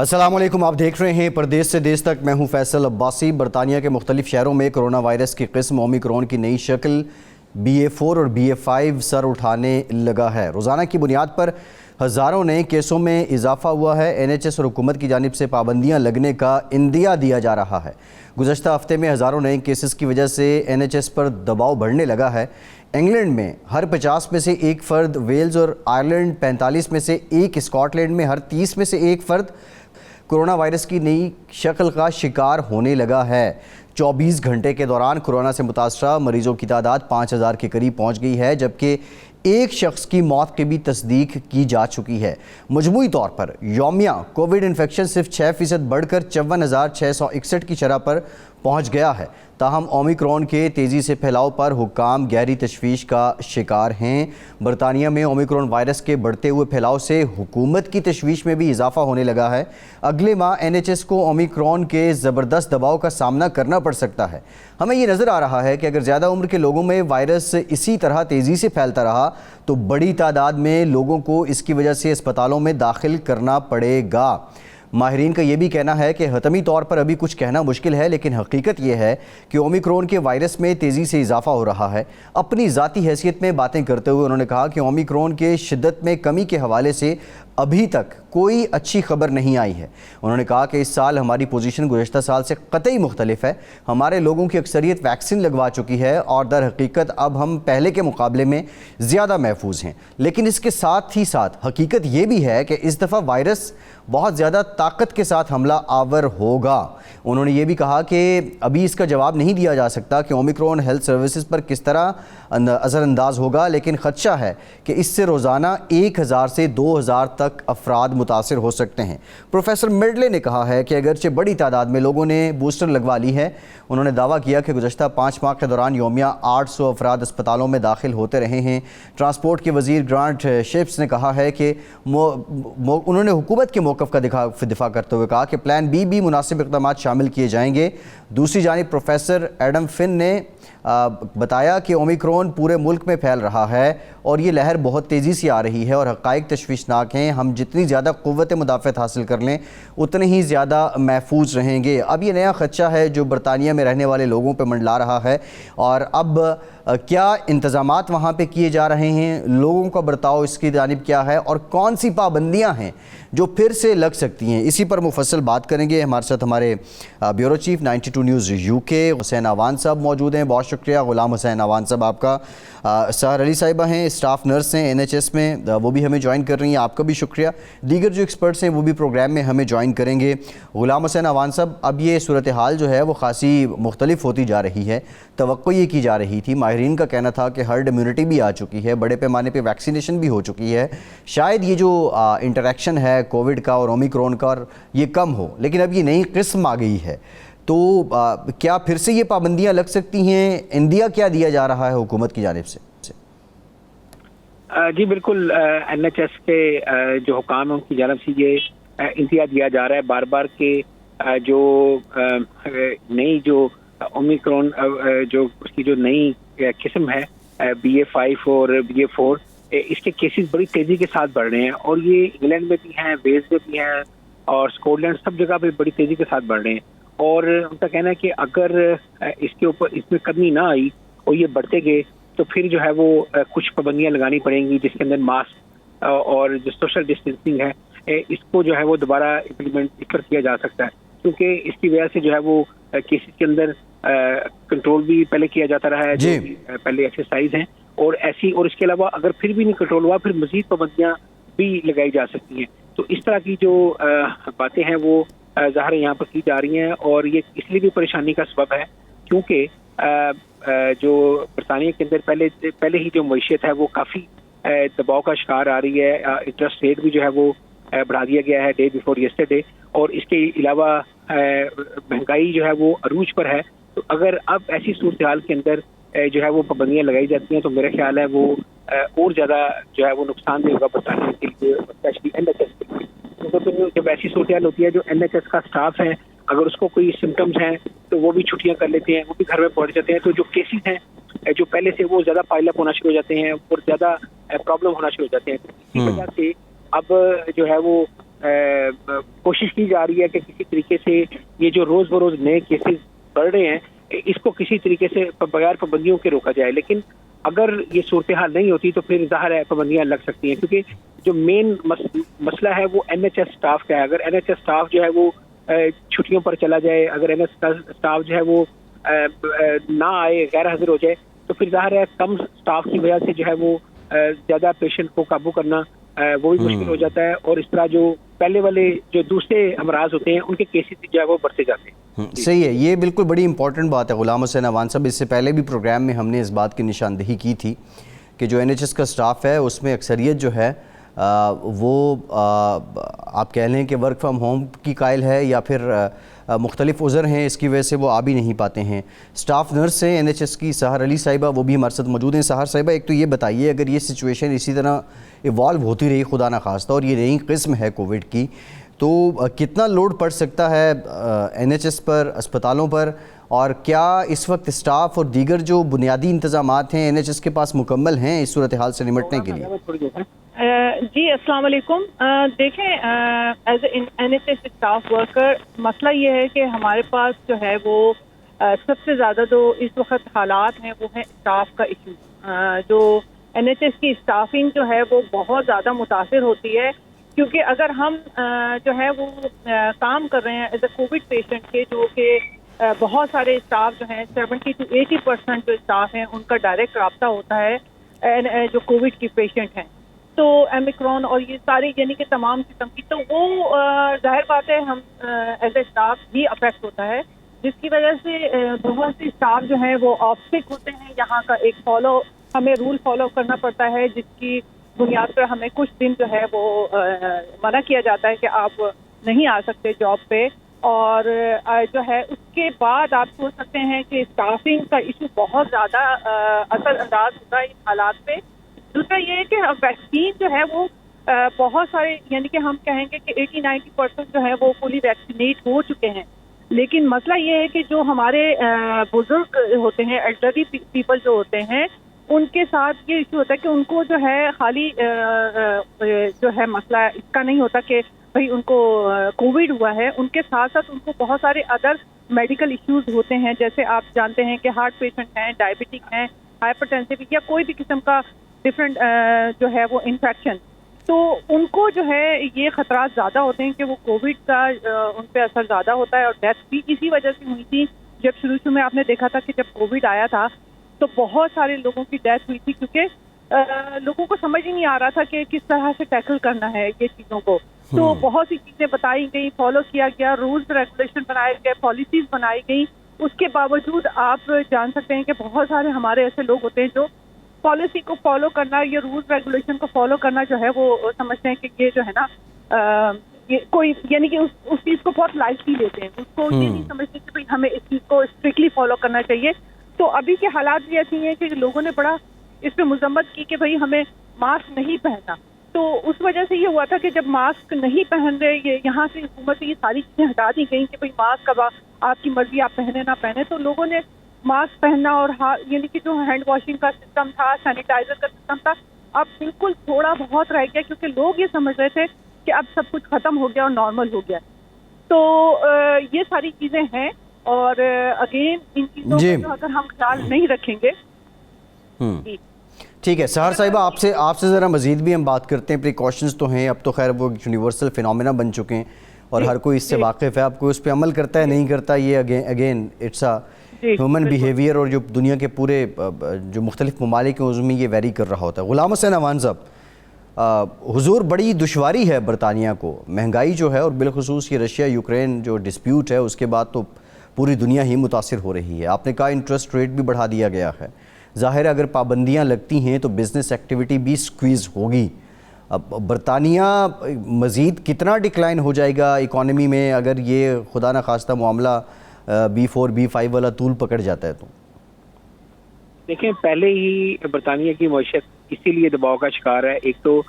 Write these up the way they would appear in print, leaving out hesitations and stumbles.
السلام علیکم، آپ دیکھ رہے ہیں پردیس سے دیس تک۔ میں ہوں فیصل عباسی۔ برطانیہ کے مختلف شہروں میں کرونا وائرس کی قسم اومیکرون کی نئی شکل BA4 اور BA5 سر اٹھانے لگا ہے۔ روزانہ کی بنیاد پر ہزاروں نئے کیسوں میں اضافہ ہوا ہے۔ NHS اور حکومت کی جانب سے پابندیاں لگنے کا عندیہ دیا جا رہا ہے۔ گزشتہ ہفتے میں ہزاروں نئے کیسز کی وجہ سے NHS پر دباؤ بڑھنے لگا ہے۔ انگلینڈ میں ہر 50 میں سے ایک فرد، ویلز اور آئرلینڈ 45 میں سے ایک، اسکاٹ لینڈ میں ہر 30 میں سے ایک فرد کرونا وائرس کی نئی شکل کا شکار ہونے لگا ہے۔ 24 گھنٹے کے دوران کورونا سے متاثرہ مریضوں کی تعداد 5000 کے قریب پہنچ گئی ہے، جبکہ ایک شخص کی موت کی بھی تصدیق کی جا چکی ہے۔ مجموعی طور پر یومیہ کووڈ انفیکشن صرف 6% بڑھ کر 54,661 کی شرح پر پہنچ گیا ہے۔ تاہم اومیکرون کے تیزی سے پھیلاؤ پر حکام گہری تشویش کا شکار ہیں۔ برطانیہ میں اومیکرون وائرس کے بڑھتے ہوئے پھیلاؤ سے حکومت کی تشویش میں بھی اضافہ ہونے لگا ہے۔ اگلے ماہ NHS کو اومیکرون کے زبردست دباؤ کا سامنا کرنا پڑ سکتا ہے۔ ہمیں یہ نظر آ رہا ہے کہ اگر زیادہ عمر کے لوگوں میں وائرس اسی طرح تیزی سے پھیلتا رہا تو بڑی تعداد میں لوگوں کو اس کی وجہ سے اسپتالوں میں داخل کرنا پڑے گا۔ ماہرین کا یہ بھی کہنا ہے کہ حتمی طور پر ابھی کچھ کہنا مشکل ہے، لیکن حقیقت یہ ہے کہ اومیکرون کے وائرس میں تیزی سے اضافہ ہو رہا ہے۔ اپنی ذاتی حیثیت میں باتیں کرتے ہوئے انہوں نے کہا کہ اومیکرون کے شدت میں کمی کے حوالے سے ابھی تک کوئی اچھی خبر نہیں آئی ہے۔ انہوں نے کہا کہ اس سال ہماری پوزیشن گزشتہ سال سے قطعی مختلف ہے۔ ہمارے لوگوں کی اکثریت ویکسین لگوا چکی ہے اور در حقیقت اب ہم پہلے کے مقابلے میں زیادہ محفوظ ہیں، لیکن اس کے ساتھ ہی ساتھ حقیقت یہ بھی ہے کہ اس دفعہ وائرس بہت زیادہ طاقت کے ساتھ حملہ آور ہوگا۔ انہوں نے یہ بھی کہا کہ ابھی اس کا جواب نہیں دیا جا سکتا کہ اومیکرون ہیلتھ سروسز پر کس طرح اثر انداز ہوگا، لیکن خدشہ ہے کہ اس سے روزانہ 1000 سے 2000 تک افراد متاثر ہو سکتے ہیں۔ پروفیسر میڈلے نے کہا ہے کہ اگرچہ بڑی تعداد میں لوگوں نے بوسٹر لگوا لی ہے، انہوں نے دعویٰ کیا کہ گزشتہ 5 ماہ کے دوران یومیہ 800 افراد اسپتالوں میں داخل ہوتے رہے ہیں۔ ٹرانسپورٹ کے وزیر گرانٹ شپس نے کہا ہے کہ انہوں نے حکومت کے موقف کا دفاع کرتے ہوئے کہا کہ پلان بی بھی مناسب اقدامات شامل کیے جائیں گے۔ دوسری جانب پروفیسر ایڈم فن نے بتایا کہ اومیکرون پورے ملک میں پھیل رہا ہے اور یہ لہر بہت تیزی سے آ رہی ہے اور حقائق تشویشناک ہیں۔ ہم جتنی زیادہ قوت مدافعت حاصل کر لیں اتنے ہی زیادہ محفوظ رہیں گے۔ اب یہ نیا خدشہ ہے جو برطانیہ میں رہنے والے لوگوں پہ منڈلا رہا ہے، اور اب کیا انتظامات وہاں پہ کیے جا رہے ہیں، لوگوں کا برتاؤ اس کی جانب کیا ہے اور کون سی پابندیاں ہیں جو پھر سے لگ سکتی ہیں، اسی پر مفصل بات کریں گے۔ ہمارے ساتھ ہمارے بیورو چیف 92 نیوز UK حسین اعوان صاحب موجود ہیں۔ بہت شکریہ غلام حسین اعوان صاحب آپ کا۔ سحر علی صاحبہ ہیں، اسٹاف نرس ہیں NHS میں، وہ بھی ہمیں جوائن کر رہی ہیں، آپ کا بھی شکریہ۔ دیگر جو ایکسپرٹس ہیں وہ بھی پروگرام میں ہمیں جوائن کریں گے۔ غلام حسین اعوان صاحب، اب یہ صورتحال جو ہے وہ خاصی مختلف ہوتی جا رہی ہے۔ توقع یہ کی جا رہی تھی، ماہرین کا کہنا تھا کہ ہرڈ امیونٹی بھی آ چکی ہے، بڑے پیمانے پہ ویکسینیشن بھی ہو چکی ہے، شاید یہ جو انٹریکشن ہے کووڈ کا اور اومیکرون کا یہ کم ہو، لیکن اب یہ نئی قسم آ گئی ہے، تو کیا پھر سے یہ پابندیاں لگ سکتی ہیں؟ عندیہ کیا دیا جا رہا ہے حکومت کی جانب سے؟ جی بالکل، NHS کے جو حکام ہیں ان کی جانب سے یہ عندیہ دیا جا رہا ہے بار بار کہ جو نئی جو اومیکرون جو اس کی جو نئی قسم ہے BA5 اور BA4، اس کے کیسز بڑی تیزی کے ساتھ بڑھ رہے ہیں، اور یہ انگلینڈ میں بھی ہیں، ویلز میں بھی ہیں اور اسکاٹ لینڈ، سب جگہ پہ بڑی تیزی کے ساتھ بڑھ رہے ہیں۔ اور ان کا کہنا ہے کہ اگر اس کے اوپر اس میں کمی نہ آئی اور یہ بڑھتے گئے تو پھر جو ہے وہ کچھ پابندیاں لگانی پڑیں گی، جس کے اندر ماسک اور جو سوشل ڈسٹینسنگ ہے اس کو جو ہے وہ دوبارہ امپلیمنٹ کیا جا سکتا ہے، کیونکہ اس کی وجہ سے جو ہے وہ کیسز کے اندر کنٹرول بھی پہلے کیا جاتا رہا ہے، جو پہلے ایکسرسائز ہیں، اور اس کے علاوہ اگر پھر بھی نہیں کنٹرول ہوا پھر مزید پابندیاں بھی لگائی جا سکتی ہیں۔ تو اس طرح کی جو باتیں ہیں وہ ظاہر یہاں پر کی جا رہی ہیں، اور یہ اس لیے بھی پریشانی کا سبب ہے کیونکہ جو برطانیہ کے اندر پہلے ہی جو معیشت ہے وہ کافی دباؤ کا شکار آ رہی ہے۔ انٹرسٹ ریٹ بھی جو ہے وہ بڑھا دیا گیا ہے ڈے بیفور یسٹرڈے، اور اس کے علاوہ مہنگائی جو ہے وہ عروج پر ہے۔ تو اگر اب ایسی صورتحال کے اندر جو ہے وہ پابندیاں لگائی جاتی ہیں تو میرا خیال ہے وہ اور زیادہ جو ہے وہ نقصان دہ ہوگا برطانیہ کے لیے، اسپیشلی NHS کے لیے، کیونکہ جب ایسی صورتحال ہوتی ہے جو NHS کا اسٹاف ہے اگر اس کو کوئی سمٹمز ہیں تو وہ بھی چھٹیاں کر لیتے ہیں، وہ بھی گھر میں پہنچ جاتے ہیں، تو جو کیسز ہیں جو پہلے سے وہ زیادہ پائل اپ ہونا شروع ہو جاتے ہیں اور زیادہ پرابلم ہونا شروع ہو جاتے ہیں۔ اسی وجہ سے اب جو ہے وہ کوشش کی جا رہی ہے کہ کسی طریقے سے یہ جو روز بروز نئے کیسز بڑھ رہے ہیں اس کو کسی طریقے سے بغیر پابندیوں کے روکا جائے. لیکن اگر یہ صورتحال نہیں ہوتی تو پھر ظاہر ہے پابندیاں لگ سکتی ہیں, کیونکہ جو مین مسئلہ ہے وہ این ایچ ایس اسٹاف کا ہے. اگر این ایچ ایس اسٹاف جو ہے وہ چھٹیوں پر چلا جائے, اگر این ایچ ایس اسٹاف جو ہے وہ نہ آئے, غیر حاضر ہو جائے, تو پھر ظاہر ہے کم اسٹاف کی وجہ سے جو ہے وہ زیادہ پیشنٹ کو قابو کرنا وہ بھی مشکل ہو جاتا ہے, اور اس طرح جو پہلے والے جو دوسرے امراض ہوتے ہیں ان کے کیسز جو ہے وہ بڑھتے جاتے ہیں. صحیح ہے, یہ بالکل بڑی امپورٹنٹ بات ہے غلام حسین عوان صاحب. اس سے پہلے بھی پروگرام میں ہم نے اس بات کی نشاندہی کی تھی کہ جو این ایچ ایس کا سٹاف ہے اس میں اکثریت جو ہے وہ آپ کہہ لیں کہ ورک فرام ہوم کی قائل ہے یا پھر مختلف عذر ہیں, اس کی وجہ سے وہ آ بھی نہیں پاتے ہیں. سٹاف نرس ہیں این ایچ ایس کی سحر علی صاحبہ, وہ بھی ہمارے ساتھ موجود ہیں. سحر صاحبہ, ایک تو یہ بتائیے اگر یہ سچویشن اسی طرح ایوالو ہوتی رہی خدا نخواستہ اور یہ نئی قسم ہے کووڈ کی, تو کتنا لوڈ پڑ سکتا ہے این ایچ ایس پر, اسپتالوں پر, اور کیا اس وقت اسٹاف اور دیگر جو بنیادی انتظامات ہیں این ایچ ایس کے پاس مکمل ہیں اس صورتحال سے نمٹنے کے لیے؟ جی السلام علیکم. دیکھیں as a N H S staff worker مسئلہ یہ ہے کہ ہمارے پاس جو ہے وہ سب سے زیادہ جو اس وقت حالات ہیں وہ ہیں اسٹاف کا ایشو. جو این ایچ ایس کی اسٹافنگ جو ہے وہ بہت زیادہ متاثر ہوتی ہے, کیونکہ اگر ہم جو ہے وہ کام کر رہے ہیں ایز اے کووڈ پیشنٹ کے, جو کہ بہت سارے اسٹاف جو ہیں 70 to 80% جو اسٹاف ہیں ان کا ڈائریکٹ رابطہ ہوتا ہے جو کووڈ کی پیشنٹ ہیں, تو اومیکرون اور یہ ساری یعنی کہ تمام قسم کی, تو وہ ظاہر بات ہے ہم ایز اے اسٹاف بھی افیکٹ ہوتا ہے, جس کی وجہ سے بہت سے اسٹاف جو ہیں وہ آف سک ہوتے ہیں. یہاں کا ایک ہمیں رول فالو کرنا پڑتا ہے جس کی بنیاد پر ہمیں کچھ دن جو ہے وہ منع کیا جاتا ہے کہ آپ نہیں آ سکتے جاب پہ, اور جو ہے اس کے بعد آپ سوچ سکتے ہیں کہ اسٹافنگ کا ایشو بہت زیادہ اثر انداز ہوتا ہے اس حالات پہ. دوسرا یہ ہے کہ ویکسین جو ہے وہ بہت سارے یعنی کہ ہم کہیں گے کہ 80-90% جو ہے وہ فلی ویکسینیٹ ہو چکے ہیں, لیکن مسئلہ یہ ہے کہ جو ہمارے بزرگ ہوتے ہیں, ایلڈرلی پیپل جو ہوتے ہیں, ان کے ساتھ یہ ایشو ہوتا ہے کہ ان کو جو ہے خالی جو ہے مسئلہ اس کا نہیں ہوتا کہ بھئی ان کو کووڈ ہوا ہے, ان کے ساتھ ساتھ ان کو بہت سارے ادر میڈیکل ایشوز ہوتے ہیں, جیسے آپ جانتے ہیں کہ ہارٹ پیشنٹ ہیں, ڈائبٹک ہیں, ہائپر ٹینسو یا کوئی بھی قسم کا ڈفرینٹ جو ہے وہ انفیکشن, تو ان کو جو ہے یہ خطرات زیادہ ہوتے ہیں کہ وہ کووڈ کا ان پہ اثر زیادہ ہوتا ہے. اور ڈیتھ بھی اسی وجہ سے ہوئی تھی. جب شروع میں آپ نے دیکھا تھا کہ جب کووڈ آیا تھا تو بہت سارے لوگوں کی ڈیتھ ہوئی تھی, کیونکہ لوگوں کو سمجھ ہی نہیں آ رہا تھا کہ کس طرح سے ٹیکل کرنا ہے یہ چیزوں کو. تو بہت سی چیزیں بتائی گئی, فالو کیا گیا, رولز ریگولیشن بنائے گئے, پالیسیز بنائی گئی. اس کے باوجود آپ جان سکتے ہیں کہ بہت سارے ہمارے ایسے لوگ ہوتے ہیں جو پالیسی کو فالو کرنا, یہ رولز ریگولیشن کو فالو کرنا جو ہے وہ سمجھتے ہیں کہ یہ جو ہے نا یہ کوئی یعنی کہ اس چیز کو بہت لائٹلی لیتے ہیں, اس کو یہ نہیں سمجھتے کہ بھائی ہمیں اس چیز کو اسٹرکٹلی فالو کرنا چاہیے. تو ابھی کے حالات بھی ایسی ہیں کہ لوگوں نے بڑا اس پہ مذمت کی کہ بھائی ہمیں ماسک نہیں پہننا. تو اس وجہ سے یہ ہوا تھا کہ جب ماسک نہیں پہن رہے, یہاں سے حکومت سے یہ ساری چیزیں ہٹا دی گئیں کہ بھائی ماسک اب آپ کی مرضی آپ پہنے نہ پہنے, تو لوگوں نے ماسک پہننا اور یعنی کہ جو ہینڈ واشنگ کا سسٹم تھا, سینیٹائزر کا سسٹم تھا, اب بالکل تھوڑا بہت رہ گیا, کیونکہ لوگ یہ سمجھ رہے تھے کہ اب سب کچھ ختم ہو گیا اور نارمل ہو گیا. تو یہ ساری چیزیں ہیں, اور اگین ان چیزوں کو اگر ہم خیال نہیں رکھیں گے. ٹھیک ہے سحر صاحبہ, آپ سے ذرا مزید بھی ہم بات کرتے ہیں. پریکاشنز تو ہیں, اب تو خیر وہ یونیورسل فینومینا بن چکے ہیں اور ہر کوئی اس سے واقف ہے. اب کوئی اس پہ عمل کرتا ہے نہیں کرتا, یہ again it's a human behaviour, اور جو دنیا کے پورے جو مختلف ممالک ہیں اس میں یہ ویری کر رہا ہوتا ہے. غلام حسین عوان صاحب, حضور بڑی دشواری ہے برطانیہ کو, مہنگائی جو ہے اور بالخصوص یہ رشیا یوکرین جو ڈسپیوٹ ہے اس کے بعد تو پوری دنیا ہی متاثر ہو رہی ہے. آپ نے کہا انٹرسٹ ریٹ بھی بڑھا دیا گیا ہے. ظاہر ہے اگر پابندیاں لگتی ہیں تو بزنس ایکٹیویٹی بھی سکویز ہوگی. اب برطانیہ مزید کتنا ڈکلائن ہو جائے گا اکانومی میں اگر یہ خدا نخواستہ معاملہ B4 B5 والا طول پکڑ جاتا ہے؟ تو دیکھیں پہلے ہی برطانیہ کی معیشت اسی لیے دباؤ کا شکار ہے. ایک تو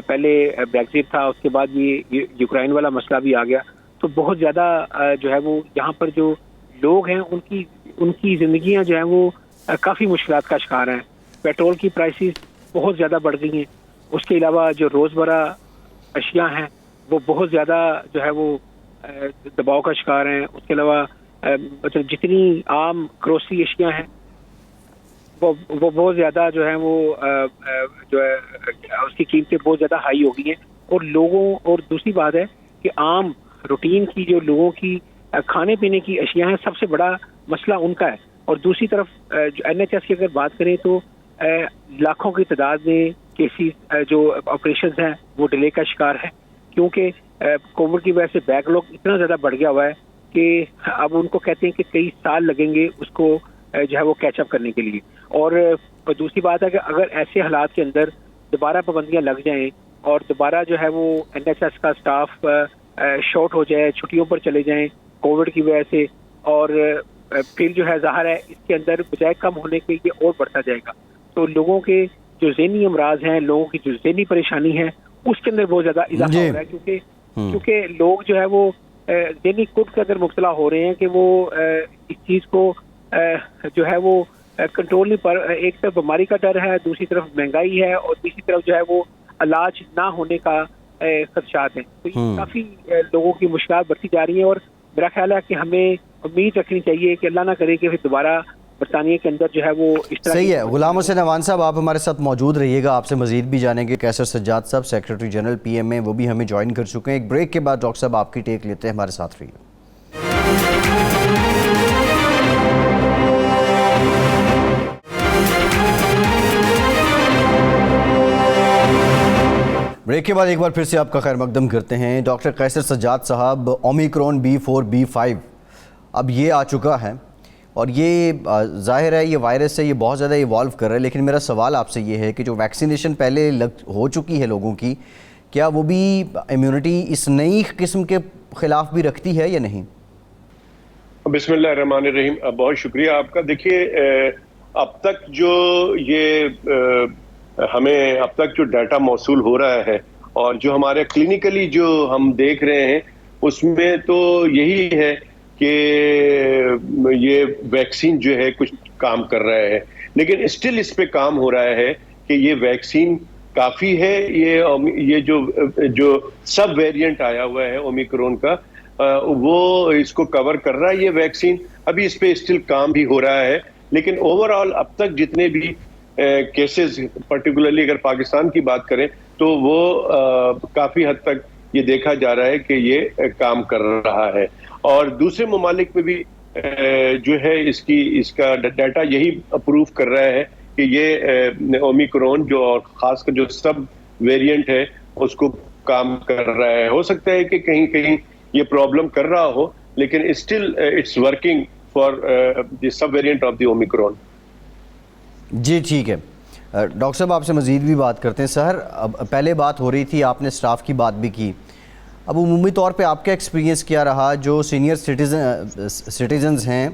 پہلے بریگزٹ تھا, اس کے بعد یہ یوکرائن والا مسئلہ بھی آ گیا, تو بہت زیادہ جو ہے وہ یہاں پر جو لوگ ہیں ان کی زندگیاں جو ہیں وہ کافی مشکلات کا شکار ہیں. پیٹرول کی پرائسز بہت زیادہ بڑھ گئی ہیں. اس کے علاوہ جو روزمرہ اشیاء ہیں وہ بہت زیادہ جو ہے وہ دباؤ کا شکار ہیں. اس کے علاوہ مطلب جتنی عام گروسری اشیاء ہیں وہ بہت زیادہ جو ہے وہ جو ہے اس کی قیمتیں بہت زیادہ ہائی ہو گئی ہیں. اور لوگوں اور دوسری بات ہے کہ عام روٹین کی جو لوگوں کی کھانے پینے کی اشیاء ہیں سب سے بڑا مسئلہ ان کا ہے. اور دوسری طرف جو NHS کی اگر بات کریں تو لاکھوں کی تعداد میں کیسز جو آپریشنز ہیں وہ ڈیلے کا شکار ہے کیونکہ کووڈ کی وجہ سے بیک لاگ اتنا زیادہ بڑھ گیا ہوا ہے کہ اب ان کو کہتے ہیں کہ کئی سال لگیں گے اس کو جو ہے وہ کیچ اپ کرنے کے لیے. اور دوسری بات ہے کہ اگر ایسے حالات کے اندر دوبارہ پابندیاں لگ جائیں اور دوبارہ جو ہے وہ NHS کا اسٹاف شارٹ ہو جائے, چھٹیوں پر چلے جائیں کووڈ کی وجہ سے, اور پھر جو ہے ظاہر ہے اس کے اندر بجائے کم ہونے کے یہ اور بڑھتا جائے گا. تو لوگوں کے جو ذہنی امراض ہیں, لوگوں کی جو ذہنی پریشانی ہے اس کے اندر بہت زیادہ اضافہ ہو رہا ہے کیونکہ لوگ جو ہے وہ ذہنی کٹ کے اندر مبتلا ہو رہے ہیں کہ وہ اس چیز کو جو ہے وہ کنٹرول نہیں پر. ایک طرف بیماری کا ڈر ہے, دوسری طرف مہنگائی ہے, اور تیسری طرف جو ہے وہ علاج نہ ہونے کا خدشات ہیں. تو یہ کافی لوگوں کی مشکلات بڑھتی جا رہی ہیں اور میرا خیال ہے کہ ہمیں امید رکھنی چاہیے کہ اللہ نہ کرے کہ پھر دوبارہ برطانیہ کے اندر جو ہے وہ اس طرح. صحیح ہے. غلام حسین اعوان صاحب آپ ہمارے ساتھ موجود رہیے گا, آپ سے مزید بھی جانیں گے. قیصر سجاد صاحب سیکریٹری جنرل PMA وہ بھی ہمیں جوائن کر چکے ہیں. ایک بریک کے بعد ڈاکٹر صاحب آپ کی ٹیک لیتے ہیں, ہمارے ساتھ رہیے. بریک کے بعد ایک بار پھر سے آپ کا خیر مقدم کرتے ہیں. ڈاکٹر قیصر سجاد صاحب, اومیکرون B4 B5 اب یہ آ چکا ہے اور یہ ظاہر ہے یہ وائرس ہے, یہ بہت زیادہ ایوالو کر رہا ہے. لیکن میرا سوال آپ سے یہ ہے کہ جو ویکسینیشن پہلے ہو چکی ہے لوگوں کی, کیا وہ بھی امیونٹی اس نئی قسم کے خلاف بھی رکھتی ہے یا نہیں؟ بسم اللہ الرحمن الرحیم. بہت شکریہ آپ کا. دیکھیے اب تک جو یہ ہمیں اب تک جو ڈیٹا موصول ہو رہا ہے اور جو ہمارے کلینکلی جو ہم دیکھ رہے ہیں اس میں تو یہی ہے کہ یہ ویکسین جو ہے کچھ کام کر رہا ہے, لیکن اسٹل اس پہ کام ہو رہا ہے کہ یہ ویکسین کافی ہے. یہ جو سب ویریئنٹ آیا ہوا ہے اومیکرون کا وہ اس کو کور کر رہا ہے یہ ویکسین. ابھی اس پہ اسٹل کام بھی ہو رہا ہے, لیکن اوور آل اب تک جتنے بھی کیسز پرٹیکولرلی اگر پاکستان کی بات کریں تو وہ کافی حد تک یہ دیکھا جا رہا ہے کہ یہ کام کر رہا ہے. اور دوسرے ممالک میں بھی جو ہے اس کا ڈیٹا یہی اپروو کر رہا ہے کہ یہ اومیکرون جو اور خاص کر جو سب ویریئنٹ ہے اس کو کام کر رہا ہے. ہو سکتا ہے کہ کہیں کہیں یہ پرابلم کر رہا ہو, لیکن still it's working for the sub variant of the Omicron. جی ٹھیک ہے. ڈاکٹر صاحب آپ سے مزید بھی بات کرتے ہیں. سر پہلے بات ہو رہی تھی, آپ نے سٹاف کی بات بھی کی. اب عمومی طور پہ آپ کا ایکسپیرینس کیا رہا جو سینئر سٹیزنز ہیں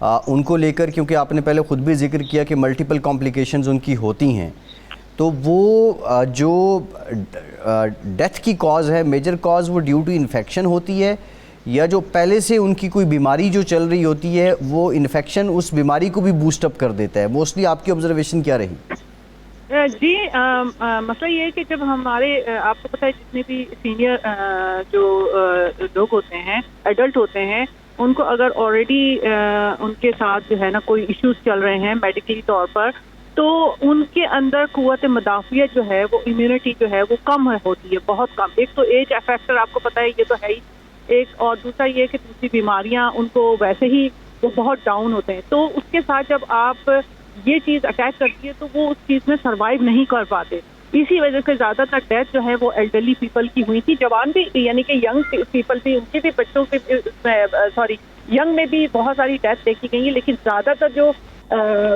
ان کو لے کر, کیونکہ آپ نے پہلے خود بھی ذکر کیا کہ ملٹیپل کمپلیکیشنز ان کی ہوتی ہیں, تو وہ جو ڈیتھ کی کاز ہے, میجر کاز وہ ڈیو ٹو انفیکشن ہوتی ہے یا جو پہلے سے ان کی کوئی بیماری جو چل رہی ہوتی ہے وہ انفیکشن اس بیماری کو بھی بوسٹ اپ کر دیتا ہے؟ موسٹلی آپ کی آبزرویشن کیا رہی؟ جی مسئلہ یہ ہے کہ جب ہمارے آپ کو پتہ ہے جتنے بھی سینئر جو لوگ ہوتے ہیں, ایڈلٹ ہوتے ہیں, ان کو اگر آلریڈی ان کے ساتھ جو ہے نا کوئی ایشوز چل رہے ہیں میڈیکلی طور پر, تو ان کے اندر قوت مدافعت جو ہے وہ امیونٹی جو ہے وہ کم ہوتی ہے, بہت کم. ایک تو ایج فیکٹر آپ کو پتہ ہے یہ تو ہے ہی ایک, اور دوسرا یہ کہ دوسری بیماریاں ان کو ویسے ہی وہ بہت ڈاؤن ہوتے ہیں. تو اس کے ساتھ جب آپ یہ چیز اٹیک کرتی ہے تو وہ اس چیز میں سروائیو نہیں کر پاتے. اسی وجہ سے زیادہ تر ڈیتھ جو ہے وہ ایلڈرلی پیپل کی ہوئی تھی. جوان بھی یعنی کہ ینگ پیپل بھی, ان کے بھی بچوں کے ینگ میں بھی بہت ساری ڈیتھ دیکھی گئی ہیں, لیکن زیادہ تر جو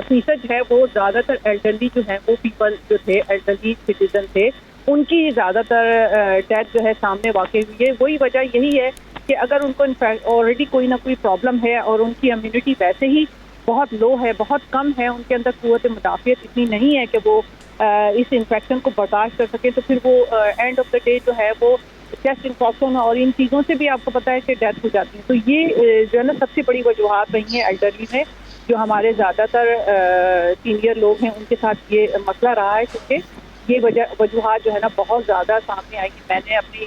فیصد ہے وہ زیادہ تر ایلڈرلی جو ہے وہ پیپل جو تھے, ایلڈرلی سٹیزن تھے, ان کی زیادہ تر ڈیتھ جو ہے سامنے واقع ہوئی ہے. وہی وجہ یہی ہے کہ اگر ان کو آلریڈی کوئی نہ کوئی پرابلم ہے اور ان کی امیونٹی ویسے ہی بہت لو ہے, بہت کم ہے, ان کے اندر قوت مدافعت اتنی نہیں ہے کہ وہ اس انفیکشن کو برداشت کر سکیں, تو پھر وہ اینڈ آف دا ڈے جو ہے وہ چیسٹ انفیکشن اور ان چیزوں سے بھی آپ کو پتہ ہے کہ ڈیتھ ہو جاتی ہے. تو یہ جو ہے نا سب سے بڑی وجوہات رہی ہیں ایلڈرلی میں, جو ہمارے زیادہ تر سینئر لوگ ہیں ان کے ساتھ یہ مسئلہ رہا ہے, کیونکہ یہ وجوہات جو ہے نا بہت زیادہ سامنے آئی. میں نے اپنی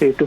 3 to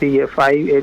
BA5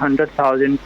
100,000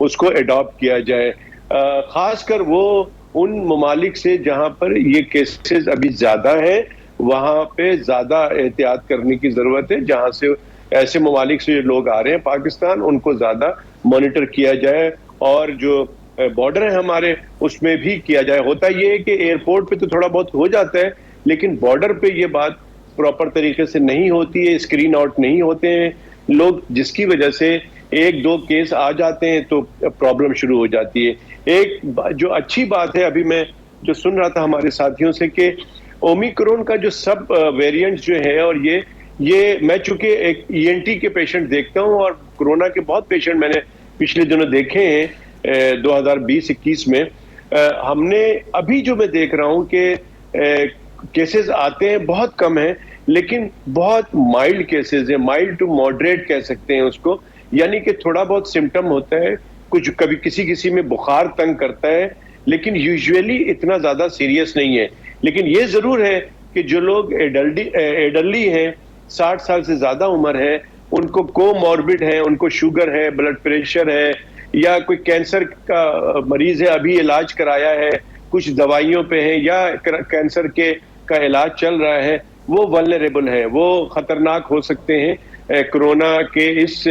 اس کو اڈاپٹ کیا جائے، خاص کر وہ ان ممالک سے جہاں پر یہ کیسز ابھی زیادہ ہیں وہاں پہ زیادہ احتیاط کرنے کی ضرورت ہے. جہاں سے ایسے ممالک سے جو لوگ آ رہے ہیں پاکستان، ان کو زیادہ مانیٹر کیا جائے، اور جو بارڈر ہے ہمارے اس میں بھی کیا جائے. ہوتا یہ ہے کہ ایئرپورٹ پہ تو تھوڑا بہت ہو جاتا ہے، لیکن بارڈر پہ یہ بات پراپر طریقے سے نہیں ہوتی ہے، اسکرین آؤٹ نہیں ہوتے ہیں لوگ، جس کی وجہ سے ایک دو کیس آ جاتے ہیں تو پرابلم شروع ہو جاتی ہے. ایک جو اچھی بات ہے، ابھی میں جو سن رہا تھا ہمارے ساتھیوں سے، کہ اومیکرون کا جو سب ویریئنٹ جو ہے، اور یہ میں چونکہ ایک ENT کے پیشنٹ دیکھتا ہوں اور کورونا کے بہت پیشنٹ میں نے پچھلے دنوں دیکھے ہیں 2020-21 میں، ہم نے ابھی جو میں دیکھ رہا ہوں کہ کیسز آتے ہیں بہت کم ہیں، لیکن بہت مائلڈ کیسز ہیں، مائلڈ ٹو ماڈریٹ کہہ سکتے ہیں اس کو، یعنی کہ تھوڑا بہت سمٹم ہوتا ہے، کچھ کبھی کسی میں بخار تنگ کرتا ہے، لیکن یوزولی اتنا زیادہ سیریس نہیں ہے. لیکن یہ ضرور ہے کہ جو لوگ ایڈرلی ہیں، 60 سال سے زیادہ عمر ہے، ان کو کوموربڈ ہے، ان کو شوگر ہے، بلڈ پریشر ہے، یا کوئی کینسر کا مریض ہے ابھی علاج کرایا ہے، کچھ دوائیوں پہ ہے، یا کینسر کا علاج چل رہا ہے، وہ ولنریبل ہے، وہ خطرناک ہو سکتے ہیں کرونا کے اس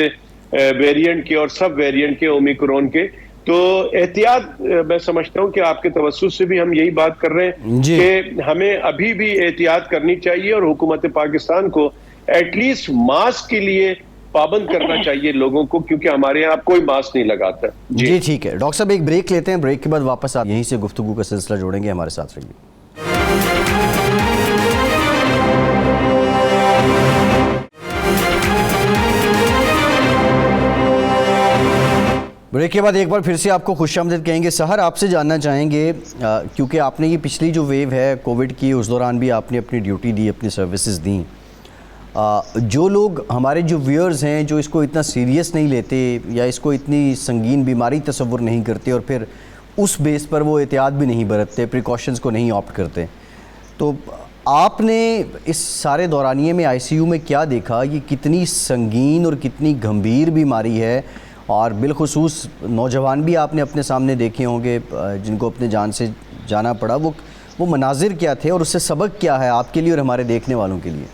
ویریئنٹ کے اور سب ویریئنٹ کے اومیکرون کے. تو احتیاط میں سمجھتا ہوں کہ آپ کے توسط سے بھی ہم یہی بات کر رہے ہیں کہ ہمیں ابھی بھی احتیاط کرنی چاہیے، اور حکومت پاکستان کو ایٹ لیسٹ ماسک کے لیے پابند کرنا چاہیے لوگوں کو، کیونکہ ہمارے یہاں کوئی ماسک نہیں لگاتا. جی ٹھیک ہے ڈاکٹر صاحب، ایک بریک لیتے ہیں، بریک کے بعد واپس آپ یہیں سے گفتگو کا سلسلہ جوڑیں گے، ہمارے ساتھ رہیے. بریک کے بعد ایک بار پھر سے آپ کو خوش آمدید کہیں گے. سحر، آپ سے جاننا چاہیں گے، کیونکہ آپ نے یہ پچھلی جو ویو ہے کووڈ کی، اس دوران بھی آپ نے اپنی ڈیوٹی دی، اپنی سروسز دیں. جو لوگ ہمارے جو ویئرز ہیں جو اس کو اتنا سیریس نہیں لیتے یا اس کو اتنی سنگین بیماری تصور نہیں کرتے، اور پھر اس بیس پر وہ احتیاط بھی نہیں برتتے، پریکاشنز کو نہیں آپٹ کرتے، تو آپ نے اس سارے دورانیے میں ICU میں کیا دیکھا؟ یہ کتنی سنگین اور کتنی گھمبیر بیماری ہے، اور بالخصوص نوجوان بھی آپ نے اپنے سامنے دیکھے ہوں گے جن کو اپنے جان سے جانا پڑا. وہ مناظر کیا تھے اور اس سے سبق کیا ہے آپ کے لیے اور ہمارے دیکھنے والوں کے لیے؟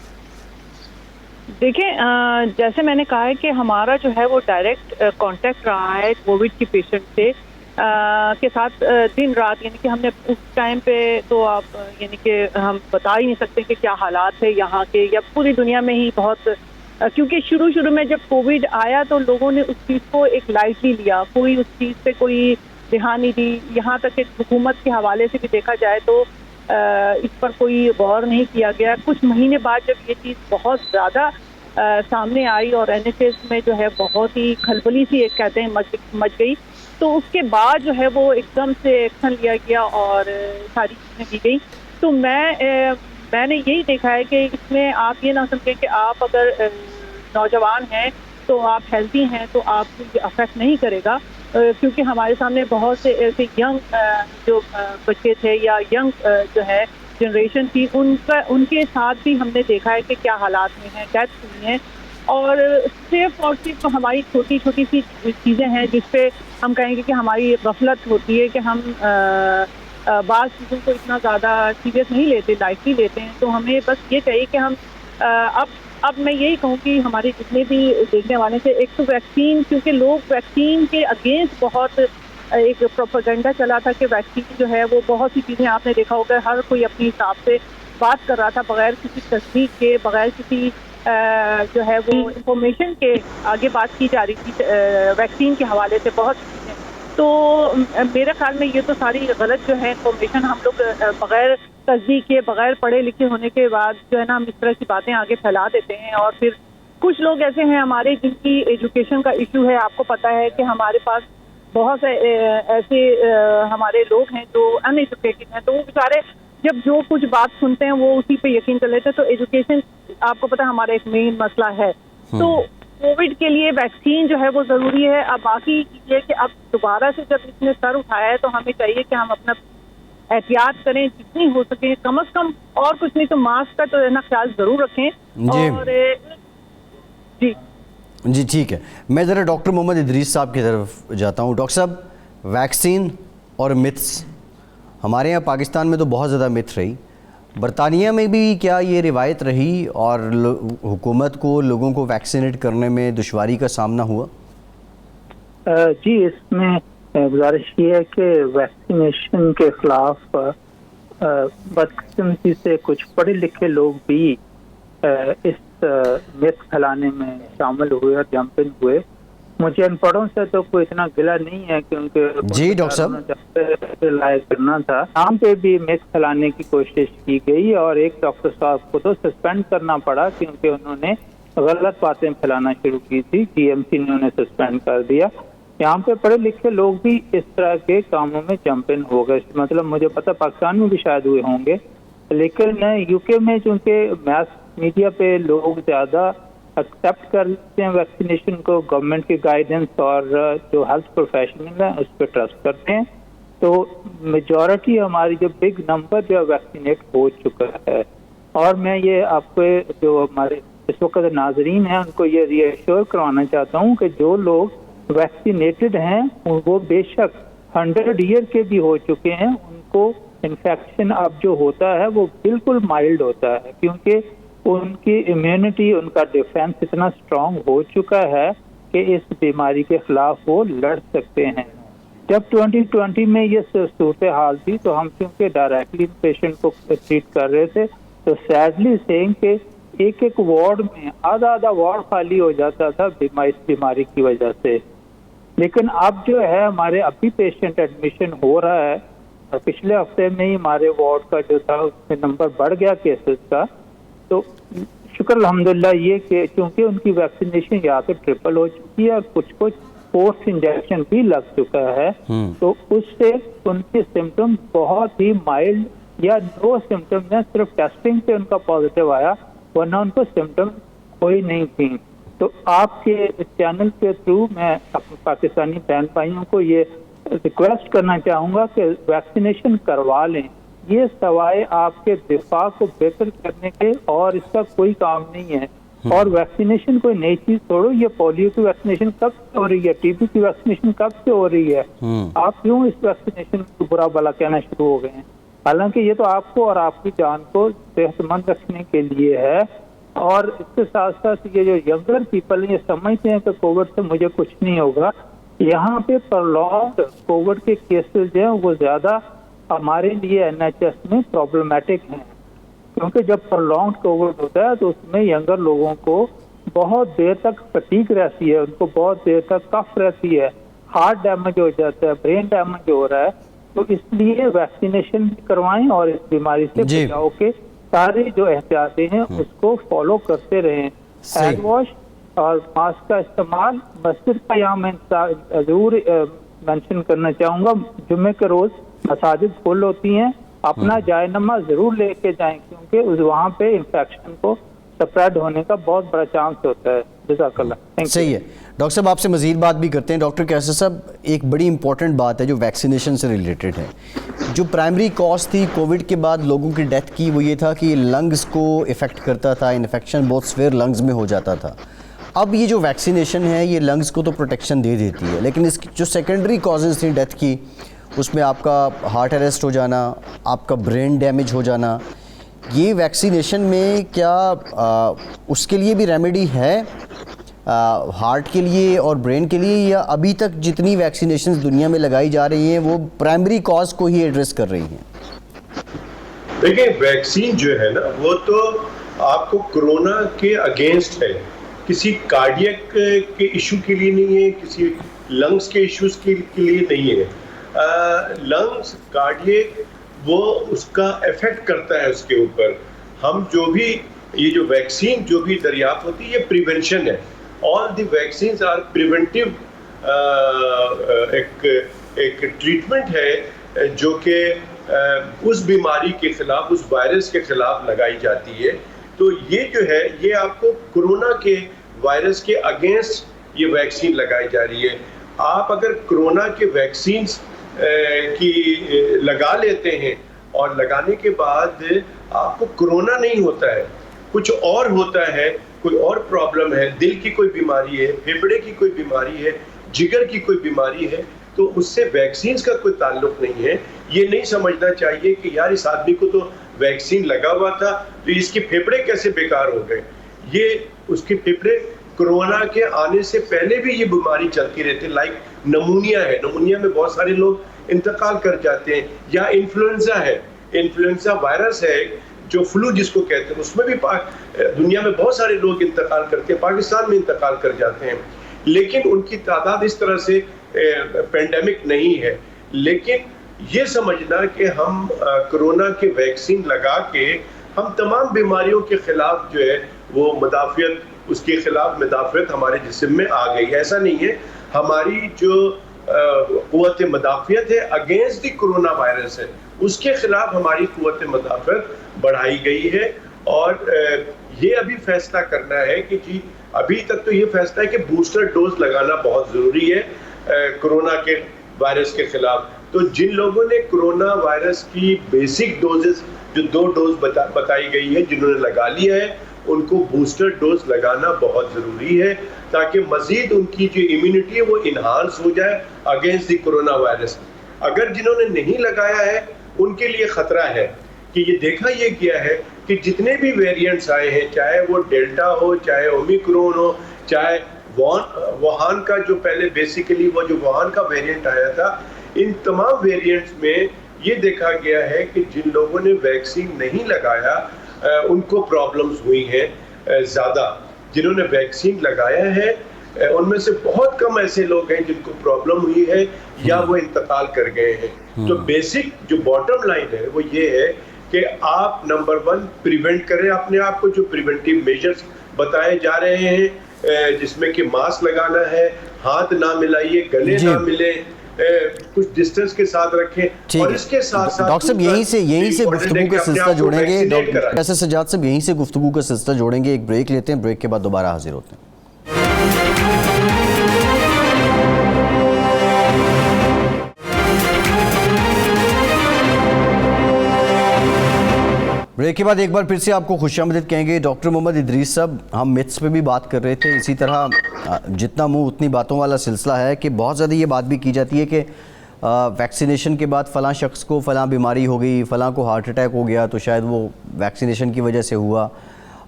دیکھیں، جیسے میں نے کہا ہے کہ ہمارا جو ہے وہ ڈائریکٹ کانٹیکٹ رہا ہے کووڈ کی پیشنٹ سے کے ساتھ دن رات، یعنی کہ ہم نے اس ٹائم پہ تو آپ یعنی کہ ہم بتا ہی نہیں سکتے کہ کیا حالات تھے یہاں کے یا پوری دنیا میں ہی. بہت کیونکہ شروع میں جب کووڈ آیا تو لوگوں نے اس چیز کو ایک لائٹلی لیا، کوئی اس چیز پہ کوئی دھیان نہیں دی، یہاں تک کہ حکومت کے حوالے سے بھی دیکھا جائے تو اس پر کوئی غور نہیں کیا گیا. کچھ مہینے بعد جب یہ چیز بہت زیادہ سامنے آئی اور NHS میں جو ہے بہت ہی کھلبلی سی ایک کہتے ہیں مچ گئی، تو اس کے بعد جو ہے وہ ایک دم سے ایکشن لیا گیا اور ساری چیزیں کی گئی. تو میں نے یہی دیکھا ہے کہ اس میں آپ یہ نہ سمجھیں کہ آپ اگر نوجوان ہیں تو آپ ہیلتھی ہیں تو آپ کو یہ افیکٹ نہیں کرے گا، کیونکہ ہمارے سامنے بہت سے ایسے ینگ جو بچے تھے یا ینگ جو ہے جنریشن تھی، ان کے ساتھ بھی ہم نے دیکھا ہے کہ کیا حالات میں ہیں، ڈیتھ ہوئی ہیں. اور صرف ہماری چھوٹی چھوٹی سی چیزیں ہیں جس پہ ہم کہیں گے کہ ہماری غفلت ہوتی ہے کہ ہم بعض چیزوں کو اتنا زیادہ سیریس نہیں لیتے، لائٹلی لیتے ہیں. تو ہمیں بس یہ چاہیے کہ ہم اب میں یہی کہوں کہ ہمارے جتنے بھی دیکھنے والے تھے، ایک تو ویکسین، کیونکہ لوگ ویکسین کے اگینسٹ بہت ایک پروپیگنڈا چلا تھا کہ ویکسین جو ہے وہ بہت سی چیزیں آپ نے دیکھا ہوگا، ہر کوئی اپنے حساب سے بات کر رہا تھا بغیر کسی تصدیق کے، بغیر کسی جو ہے وہ انفارمیشن کے آگے بات کی جا رہی تھی ویکسین کے حوالے سے بہت چیزیں. تو میرے خیال میں یہ تو ساری غلط جو ہے انفارمیشن ہم لوگ بغیر تصدیق کے، بغیر پڑھے لکھے ہونے کے بعد جو ہے نا ہم اس طرح کی باتیں آگے پھیلا دیتے ہیں. اور پھر کچھ لوگ ایسے ہیں ہمارے جن کی ایجوکیشن کا ایشو ہے. آپ کو پتہ ہے کہ ہمارے پاس بہت سے ایسے ہمارے لوگ ہیں جو ان ایجوکیٹڈ ہیں، تو وہ بیچارے جب جو کچھ بات سنتے ہیں وہ اسی پہ یقین کر لیتے ہیں. تو ایجوکیشن آپ کو پتہ ہے ہمارا ایک مین مسئلہ ہے. تو کووڈ کے لیے ویکسین جو ہے وہ ضروری ہے. اب باقی یہ کہ اب دوبارہ سے جب اس نے سر اٹھایا ہے تو ہمیں چاہیے کہ ہم اپنا احتیاط کریں جتنی ہو سکے، کم از کم، اور کچھ نہیں تو ماسک کا تو رہنا خیال ضرور رکھیں. اور جی جی ٹھیک ہے، میں ذرا ڈاکٹر محمد ادریس صاحب کی طرف جاتا ہوں. ڈاکٹر صاحب، ویکسین اور متس ہمارے یہاں پاکستان میں تو بہت زیادہ مت رہی، برطانیہ میں بھی کیا یہ روایت رہی اور حکومت کو لوگوں کو ویکسینیٹ کرنے میں دشواری کا سامنا ہوا؟ جی، اس میں گزارش یہ ہے کہ ویکسینیشن کے خلاف بدقسمتی سے کچھ پڑھے لکھے لوگ بھی اس مت پھیلانے میں شامل ہوئے اور جمپ ان ہوئے. مجھے ان پڑھوں سے تو کوئی اتنا گلہ نہیں ہے کیونکہ جی ڈاکٹر صاحب لائق کرنا تھا. یہاں پہ بھی مت پھیلانے کی کوشش کی گئی اور ایک ڈاکٹر صاحب کو تو سسپینڈ کرنا پڑا کیونکہ انہوں نے غلط باتیں پھیلانا شروع کی تھی. ٹی ایم سی نے انہیں سسپینڈ کر دیا. یہاں پہ پڑھے لکھے لوگ بھی اس طرح کے کاموں میں جمپ ان ہو گئے. مطلب مجھے پتا پاکستان میں بھی شاید ہوئے ہوں گے، لیکن یو کے میں چونکہ میس میڈیا پہ لوگ زیادہ ایکسیپٹ کر لیتے ہیں ویکسینیشن کو، گورنمنٹ کی گائیڈنس اور جو ہیلتھ پروفیشنل ہیں اس پہ ٹرسٹ کرتے ہیں، تو میجورٹی ہماری جو بگ نمبر جو ویکسینیٹ ہو چکا ہے. اور میں یہ آپ کو جو ہمارے اس وقت ناظرین ہیں ان کو یہ ری ایشور کروانا چاہتا ہوں کہ جو لوگ ویکسینیٹڈ ہیں وہ بے شک 100 ایئر کے بھی ہو چکے ہیں، ان کو انفیکشن اب جو ہوتا ہے وہ بالکل مائلڈ ہوتا ہے کیونکہ ان کی امیونٹی، ان کا ڈیفینس اتنا اسٹرانگ ہو چکا ہے کہ اس بیماری کے خلاف وہ لڑ سکتے ہیں. جب 2020 میں یہ صورتحال تھی تو ہم کیونکہ ڈائریکٹلی پیشنٹ کو ٹریٹ کر رہے تھے تو سیڈلی سینگ کہ ایک ایک وارڈ میں آدھا وارڈ خالی ہو جاتا تھا اس بیماری کی وجہ سے. لیکن اب جو ہے ہمارے ابھی پیشنٹ ایڈمیشن ہو رہا ہے اور پچھلے ہفتے میں ہی ہمارے وارڈ کا جو تھا اس میں نمبر بڑھ گیا کیسز کا. تو شکر الحمدللہ یہ کہ چونکہ ان کی ویکسینیشن یا تو ٹرپل ہو چکی ہے اور کچھ فورتھ انجیکشن بھی لگ چکا ہے، تو اس سے ان کے سمٹم بہت ہی مائلڈ یا نو سمٹم ہیں. صرف ٹیسٹنگ سے ان کا پازیٹیو آیا ورنہ ان کو سمٹم کوئی نہیں تھی. تو آپ کے چینل کے تھرو میں اپنے پاکستانی بہن بھائیوں کو یہ ریکویسٹ کرنا چاہوں گا کہ ویکسینیشن کروا لیں. یہ سوائے آپ کے دفاع کو بہتر کرنے کے اور اس کا کوئی کام نہیں ہے. اور ویکسینیشن کوئی نئی چیز چھوڑو، یہ پولیو کی ویکسینیشن کب سے ہو رہی ہے، ٹی بی کی ویکسینیشن کب سے ہو رہی ہے. آپ کیوں اس ویکسینیشن کو برا بلا کہنا شروع ہو گئے ہیں؟ حالانکہ یہ تو آپ کو اور آپ کی جان کو صحت مند رکھنے کے لیے ہے. اور اس کے ساتھ ساتھ یہ جو ینگر پیپل ہیں یہ سمجھتے ہیں کہ کووڈ سے مجھے کچھ نہیں ہوگا. یہاں پہ پرولونگڈ کووڈ کے کیسز جو ہیں وہ زیادہ ہمارے لیے این ایچ ایس میں پرابلمٹک ہیں کیونکہ جب پرولونگڈ کووڈ ہوتا ہے تو اس میں ینگر لوگوں کو بہت دیر تک فٹیگ رہتی ہے، ان کو بہت دیر تک کف رہتی ہے، ہارٹ ڈیمیج ہو جاتا ہے، برین ڈیمیج ہو رہا ہے. تو اس لیے ویکسینیشن کروائیں اور اس بیماری سے بچاؤ کے سارے جو احتیاطیں ہیں اس کو فالو کرتے رہیں. ہینڈ واش اور ماسک کا استعمال. مسجد کا یہاں میں ضرور مینشن کرنا چاہوں گا، جمعے کے روز مساجد کھل ہوتی ہیں، اپنا جائے نماز ضرور لے کے جائیں کیونکہ وہاں پہ انفیکشن کو سپریڈ ہونے کا بہت بڑا چانس ہوتا ہے. جزاک اللہ. صحیح ہے ڈاکٹر صاحب، آپ سے مزید بات بھی کرتے ہیں. ڈاکٹر کیسر صاحب، ایک بڑی امپورٹنٹ بات ہے جو ویکسینیشن سے ریلیٹڈ ہے. جو پرائمری کاز تھی کووڈ کے بعد لوگوں کی ڈیتھ کی وہ یہ تھا کہ لنگز کو افیکٹ کرتا تھا، انفیکشن بہت سویر لنگز میں ہو جاتا تھا. اب یہ جو ویکسینیشن ہے یہ لنگز کو تو پروٹیکشن دے دیتی ہے، لیکن اس کی جو سیکنڈری کازز تھیں ڈیتھ کی، اس میں آپ کا ہارٹ اریسٹ ہو جانا، آپ کا برین ڈیمیج ہو جانا، یہ ویکسینیشن میں کیا اس کے لیے بھی ریمیڈی ہے ہارٹ کے لیے اور برین کے لیے، یا ابھی تک جتنی ویکسینیشنز دنیا میں لگائی جا رہی ہیں وہ پرائمری کاز کو ہی ایڈریس کر رہی ہیں؟ دیکھیں، ویکسین جو ہے نا وہ تو آپ کو کرونا کے اگینسٹ ہے، کسی کارڈیک کے ایشو کے لیے نہیں ہے، کسی لنگس کے ایشوز کے لیے نہیں ہے. لنگس کارڈیک وہ اس کا افیکٹ کرتا ہے اس کے اوپر. ہم جو بھی یہ جو ویکسین جو بھی دریافت ہوتی ہے یہ پریونشن ہے. آل دی ویکسینز آر پریونٹیو، ایک ٹریٹمنٹ ہے جو کہ اس بیماری کے خلاف، اس وائرس کے خلاف لگائی جاتی ہے. تو یہ جو ہے یہ آپ کو کرونا کے وائرس کے اگینسٹ یہ ویکسین لگائی جا رہی ہے. آپ اگر کرونا کے ویکسینز کی لگا لیتے ہیں اور لگانے کے بعد آپ کو کرونا نہیں ہوتا ہے، کچھ اور ہوتا ہے کوئی اور پرابلم ہے، دل کی کوئی بیماری ہے، پھیپھڑے کی کوئی بیماری ہے، جگر کی کوئی بیماری ہے، تو اس سے ویکسینز کا کوئی تعلق نہیں ہے. یہ نہیں سمجھنا چاہیے کہ یار اس آدمی کو تو ویکسین لگا ہوا تھا تو اس کے پھیپھڑے کیسے بیکار ہو گئے. یہ اس کے پھیپھڑے کرونا کے آنے سے پہلے بھی یہ بیماری چلتی رہتی ہے. لائک نمونیا ہے، نمونیا میں بہت سارے لوگ انتقال کر جاتے ہیں. یا انفلوئنزا ہے، انفلوئنزا وائرس ہے جو فلو جس کو کہتے ہیں، اس میں بھی دنیا میں بہت سارے لوگ انتقال کرتے ہیں، پاکستان میں انتقال کر جاتے ہیں. لیکن ان کی تعداد اس طرح سے پینڈیمک نہیں ہے. لیکن یہ سمجھنا کہ ہم کرونا کے ویکسین لگا کے ہم تمام بیماریوں کے خلاف جو ہے وہ مدافعت، اس کے خلاف مدافعت ہمارے جسم میں آ گئی ہے، ایسا نہیں ہے. ہماری جو قوت مدافعت ہے اگینسٹ دی کرونا وائرس ہے، اس کے خلاف ہماری قوت مدافعت بڑھائی گئی ہے. اور یہ ابھی فیصلہ کرنا ہے کہ جی ابھی تک تو یہ فیصلہ ہے کہ بوسٹر ڈوز لگانا بہت ضروری ہے کرونا کے وائرس کے خلاف. تو جن لوگوں نے کرونا وائرس کی بیسک ڈوزز جو 2 ڈوز بتائی گئی ہے جنہوں نے لگا لیا ہے، ان کو بوسٹر ڈوز لگانا بہت ضروری ہے تاکہ مزید ان کی جو امیونٹی ہے وہ انہانس ہو جائے اگینسٹ دی کرونا وائرس. اگر جنہوں نے نہیں لگایا ہے ان کے لیے خطرہ ہے کہ یہ دیکھا یہ گیا ہے کہ جتنے بھی ویریئنٹس آئے ہیں، چاہے وہ ڈیلٹا ہو، چاہے اومیکرون ہو، چاہے ووہان کا جو پہلے بیسیکلی وہ جو ووہان کا ویریئنٹ آیا تھا، ان تمام ویریئنٹس میں یہ دیکھا گیا ہے کہ جن لوگوں نے ویکسین نہیں لگایا ان کو پرابلمز ہوئی ہیں زیادہ. جنہوں نے ویکسین لگایا ہے ان میں سے بہت کم ایسے لوگ ہیں جن کو پرابلم ہوئی ہے یا وہ انتقال کر گئے ہیں. تو بیسک جو باٹم لائن ہے وہ یہ ہے کہ آپ نمبر 1 پریونٹ کریں اپنے آپ کو. جو پریونٹیو میجرز بتائے جا رہے ہیں جس میں کہ ماسک لگانا ہے، ہاتھ نہ ملائیے، گلے نہ ملیں، کچھ ڈسٹنس کے ساتھ رکھیں. اور اس کے ساتھ ساتھ ڈاکٹر صاحب یہیں سے گفتگو کا سلسلہ جوڑیں گے. ڈاکٹر سجاد صاحب یہیں سے گفتگو کا سلسلہ جوڑیں گے. ایک بریک لیتے ہیں، بریک کے بعد دوبارہ حاضر ہوتے ہیں. بریک کے بعد ایک بار پھر سے آپ کو خوش آمدید کہیں گے. ڈاکٹر محمد ادریس صاحب، ہم متس پہ بھی بات کر رہے تھے. اسی طرح جتنا منہ اتنی باتوں والا سلسلہ ہے کہ بہت زیادہ یہ بات بھی کی جاتی ہے کہ ویکسینیشن کے بعد فلاں شخص کو فلاں بیماری ہو گئی، فلاں کو ہارٹ اٹیک ہو گیا تو شاید وہ ویکسینیشن کی وجہ سے ہوا.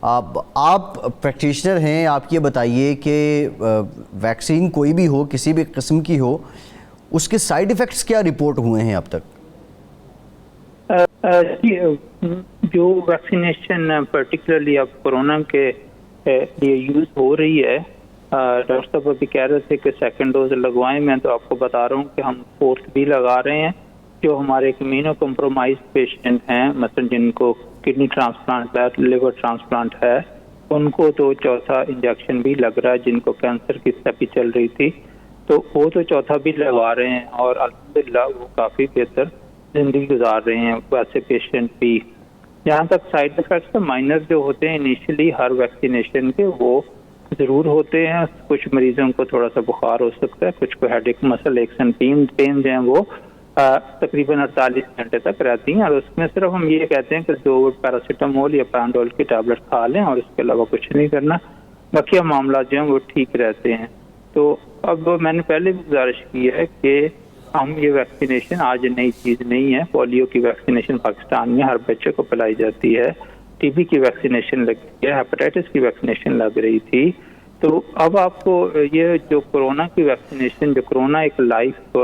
آپ پریکٹیشنر ہیں، آپ یہ بتائیے کہ ویکسین کوئی بھی ہو، کسی بھی قسم کی ہو، اس کے سائیڈ ایفیکٹس کیا رپورٹ ہوئے ہیں اب تک؟ جو ویکسینیشن پرٹیکولرلی اب کورونا کے لیے یوز ہو رہی ہے، ڈاکٹر صاحب ابھی کہہ رہے تھے کہ 2nd ڈوز لگوائیں. میں تو آپ کو بتا رہا ہوں کہ ہم 4th بھی لگا رہے ہیں. جو ہمارے امیونو کمپرومائز پیشنٹ ہیں، مثلا جن کو کڈنی ٹرانسپلانٹ ہے، لیور ٹرانسپلانٹ ہے، ان کو تو 4تھا انجیکشن بھی لگ رہا ہے. جن کو کینسر کی تھیراپی چل رہی تھی تو وہ تو 4تھا بھی لگوا رہے ہیں اور الحمدللہ وہ کافی بہتر زندگی گزار رہے ہیں. ویسے پیشنٹ بھی جہاں تک سائیڈ افیکٹس مائنر جو ہوتے ہیں انیشلی ہر ویکسینیشن کے وہ ضرور ہوتے ہیں. کچھ مریضوں کو تھوڑا سا بخار ہو سکتا ہے، کچھ کو ہیڈ ایک، مسل ایکس اینڈ پینز ہیں وہ تقریباً 48 گھنٹے تک رہتی ہیں. اور اس میں صرف ہم یہ کہتے ہیں کہ 2 پیراسیٹامول یا پینڈول کی ٹیبلٹ کھا لیں اور اس کے علاوہ کچھ نہیں کرنا، باقی معاملات جو ہیں وہ ٹھیک رہتے ہیں. تو اب میں نے پہلے بھی گزارش کی ہے کہ ہم یہ ویکسینیشن آج نئی چیز نہیں ہے. پولیو کی ویکسینیشن پاکستان میں ہر بچے کو پلائی جاتی ہے، ٹی بی کی ویکسینیشن لگتی ہے، ہیپاٹائٹس کی ویکسینیشن لگ رہی تھی. تو اب آپ کو یہ جو کورونا کی ویکسینیشن، جو کورونا ایک لائف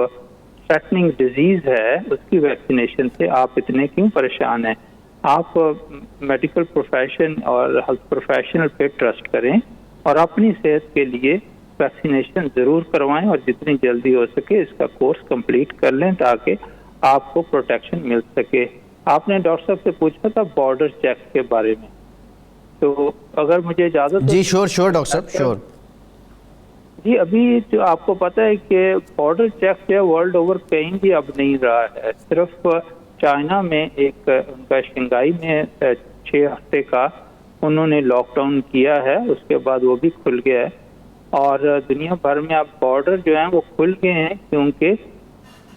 تھریٹننگ ڈیزیز ہے، اس کی ویکسینیشن سے آپ اتنے کیوں پریشان ہیں؟ آپ میڈیکل پروفیشن اور ہیلتھ پروفیشنل پہ ٹرسٹ کریں اور اپنی صحت کے لیے ویکسینیشن ضرور کروائیں اور جتنی جلدی ہو سکے اس کا کورس کمپلیٹ کر لیں تاکہ آپ کو پروٹیکشن مل سکے. آپ نے ڈاکٹر صاحب سے پوچھا تھا بارڈر چیک کے بارے میں، تو اگر مجھے اجازت، جی شور ڈاکٹر صاحب شور. جی ابھی جو آپ کو پتہ ہے کہ بارڈر چیک جو ہے ورلڈ اوور کہیں بھی اب نہیں رہا ہے. صرف چائنا میں ایک ان کا شنگھائی میں 6 ہفتے کا انہوں نے لاک ڈاؤن کیا ہے، اس کے بعد وہ بھی کھل گیا ہے. اور دنیا بھر میں اب بارڈر جو ہیں وہ کھل گئے ہیں کیونکہ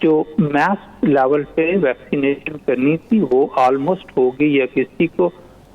جو میس لیول پہ ویکسینیشن کرنی تھی وہ آلموسٹ ہو گئی ہے. کسی کو